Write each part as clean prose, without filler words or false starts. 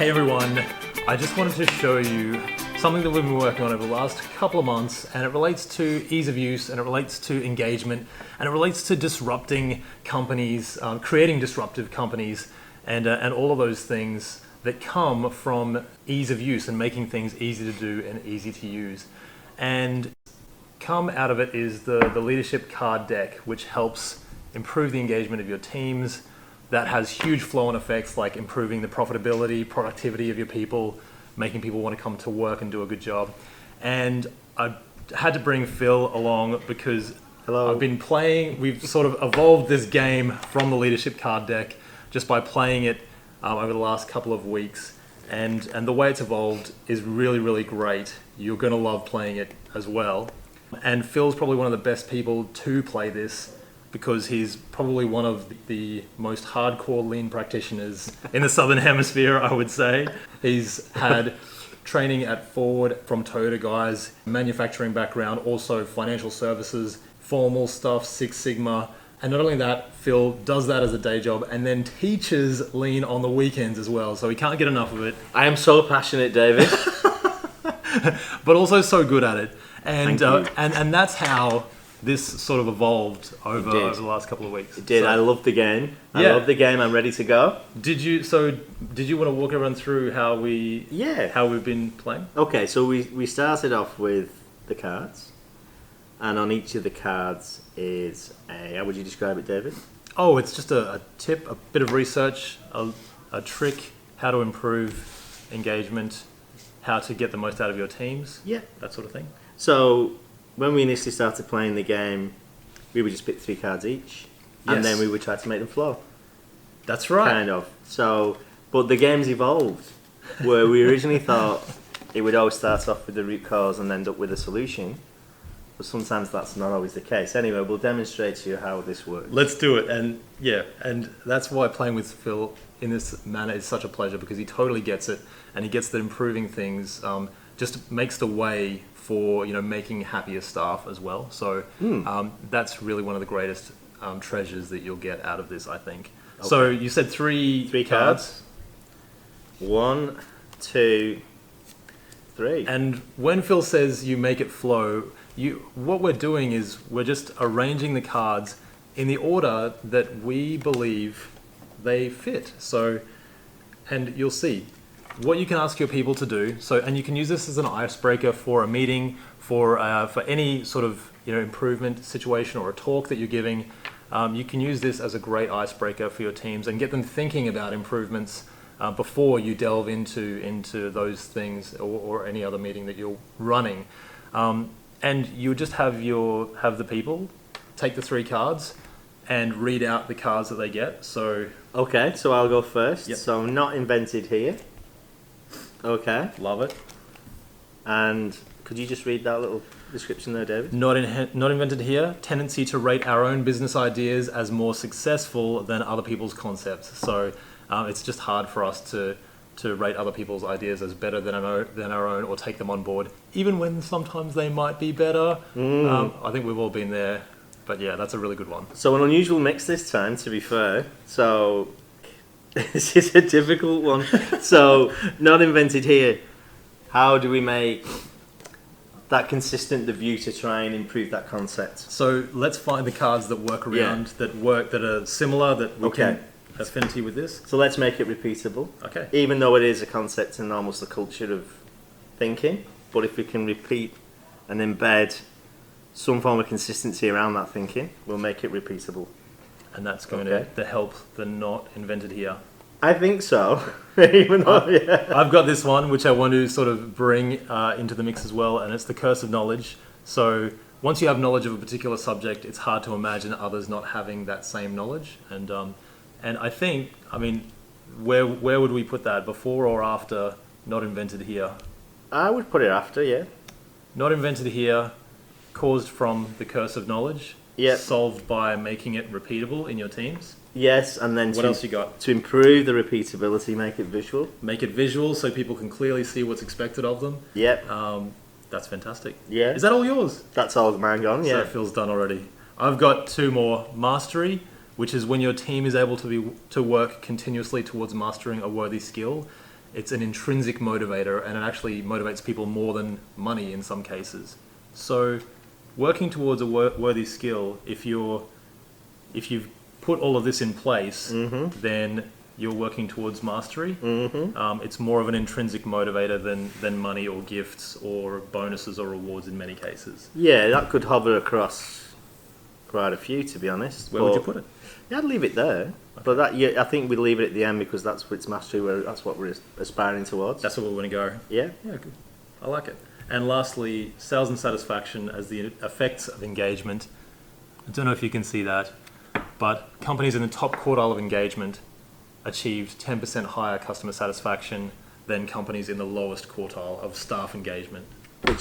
Hey everyone, I just wanted to show you something that we've been working on over the last couple of months, and it relates to ease of use, and it relates to engagement, and it relates to disrupting companies, creating disruptive companies, and all of those things that come from ease of use and making things easy to do and easy to use. And come out of it is the leadership card deck, which helps improve the engagement of your teams. That has huge flow-on effects like improving the profitability, productivity of your people, making people want to come to work and do a good job. And I had to bring Phil along because I've been playing, we've sort of evolved this game from the leadership card deck just by playing it over the last couple of weeks. And the way it's evolved is really, really great. You're going to love playing it as well. And Phil's probably one of the best people to play this, because he's probably one of the most hardcore lean practitioners in the Southern Hemisphere, I would say. He's had training at Ford from Toyota guys, manufacturing background, also financial services, formal stuff, Six Sigma. And not only that, Phil does that as a day job and then teaches lean on the weekends as well. So he can't get enough of it. I am so passionate, David. But also so good at it. And Thank you. and that's how this sort of evolved over the last couple of weeks. It did. So, I love the game. I love the game. I'm ready to go. Did you want to walk everyone through how we've been playing? Okay, so we started off with the cards, and on each of the cards is how would you describe it, David? Oh, it's just a tip, a bit of research, a trick, how to improve engagement, how to get the most out of your teams. Yeah. That sort of thing. So when we initially started playing the game, we would just pick 3 cards each, and then we would try to make them flow. That's right. Kind of. So, but the game's evolved, where we originally thought it would always start off with the root cause and end up with a solution. But sometimes that's not always the case. Anyway, we'll demonstrate to you how this works. Let's do it. And that's why playing with Phil in this manner is such a pleasure, because he totally gets it, and he gets that improving things just makes the way for making happier staff as well. So that's really one of the greatest treasures that you'll get out of this, I think. Okay. So you said three cards. 1, 2, 3. And when Phil says you make it flow, what we're doing is we're just arranging the cards in the order that we believe they fit. So, and you'll see what you can ask your people to do. So, and you can use this as an icebreaker for a meeting, for any sort of improvement situation or a talk that you're giving. You can use this as a great icebreaker for your teams and get them thinking about improvements before you delve into those things or any other meeting that you're running. And you just have the people take the 3 cards and read out the cards that they get. So okay, so I'll go first. Yep. So not invented here. Okay. Love it. And could you just read that little description there, David? Not invented here. Tendency to rate our own business ideas as more successful than other people's concepts. So it's just hard for us to rate other people's ideas as better than our own or take them on board, even when sometimes they might be better. I think we've all been there. But yeah, that's a really good one. So an unusual mix this time, to be fair. So this is a difficult one. So not invented here. How do we make that consistent, the view to try and improve that concept? So let's find the cards that work around, that are similar, that we can affinity with this. So let's make it repeatable. Okay. Even though it is a concept and almost a culture of thinking, but if we can repeat and embed some form of consistency around that thinking, we'll make it repeatable. And that's going to help the not invented here. I think so. Even though, I've got this one, which I want to sort of bring into the mix as well, and it's the curse of knowledge. So once you have knowledge of a particular subject, it's hard to imagine others not having that same knowledge. And I think, where would we put that, before or after not invented here? I would put it after, yeah. Not invented here, caused from the curse of knowledge. Yep. Solved by making it repeatable in your teams. Yes, and then what else you got? To improve the repeatability, make it visual. Make it visual so people can clearly see what's expected of them. Yep. That's fantastic. Yeah. Is that all yours? That's all mine gone, yeah. So Phil's done already. I've got 2 more. Mastery, which is when your team is able to work continuously towards mastering a worthy skill. It's an intrinsic motivator, and it actually motivates people more than money in some cases. So working towards a worthy skill, if you've put all of this in place, then you're working towards mastery. It's more of an intrinsic motivator than money or gifts or bonuses or rewards in many cases. Yeah, that could hover across quite a few, to be honest. Where would you put it? Yeah, I'd leave it there. Okay. But that, yeah, I think we leave it at the end because that's what it's mastery. That's what we're aspiring towards. That's what we want to go. Yeah. Yeah, good. I like it. And lastly, sales and satisfaction as the effects of engagement. I don't know if you can see that, but companies in the top quartile of engagement achieved 10% higher customer satisfaction than companies in the lowest quartile of staff engagement.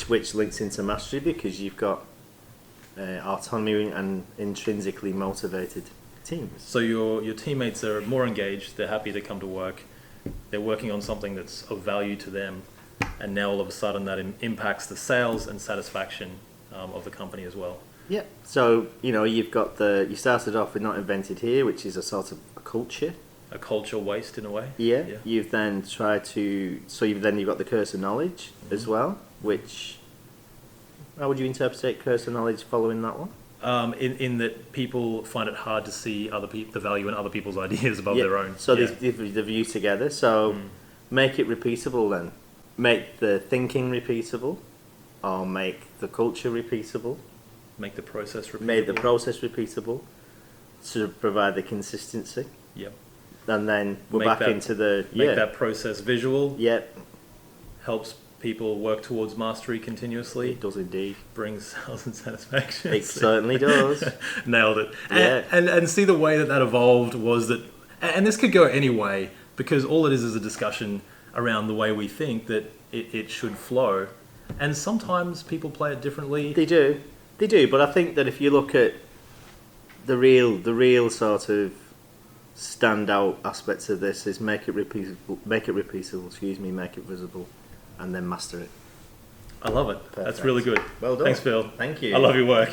Which links into mastery because you've got autonomy and intrinsically motivated teams. So your teammates are more engaged, they're happy to come to work, they're working on something that's of value to them, and now all of a sudden that impacts the sales and satisfaction of the company as well. Yeah. So, you've got you started off with Not Invented Here, which is a sort of a culture. A culture waste in a way. Yeah. You've then you've got the curse of knowledge as well, which, how would you interpret curse of knowledge following that one? In that people find it hard to see the value in other people's ideas above their own. So the view together. So make it repeatable then. Make the thinking repeatable, or make the culture repeatable. Make the process repeatable. Make the process repeatable to provide the consistency. Yep. And then we're back into make that process visual. Yep. Helps people work towards mastery continuously. It does indeed. Brings sales and satisfaction. It certainly does. Nailed it. Yeah. And see the way that evolved was that, and this could go any way, because all it is a discussion around the way we think that it should flow. And sometimes people play it differently. They do, but I think that if you look at the real sort of standout aspects of this is make it repeatable, make it visible, and then master it. I love it. Perfect. That's really good. Well done. Thanks, Phil. Thank you. I love your work.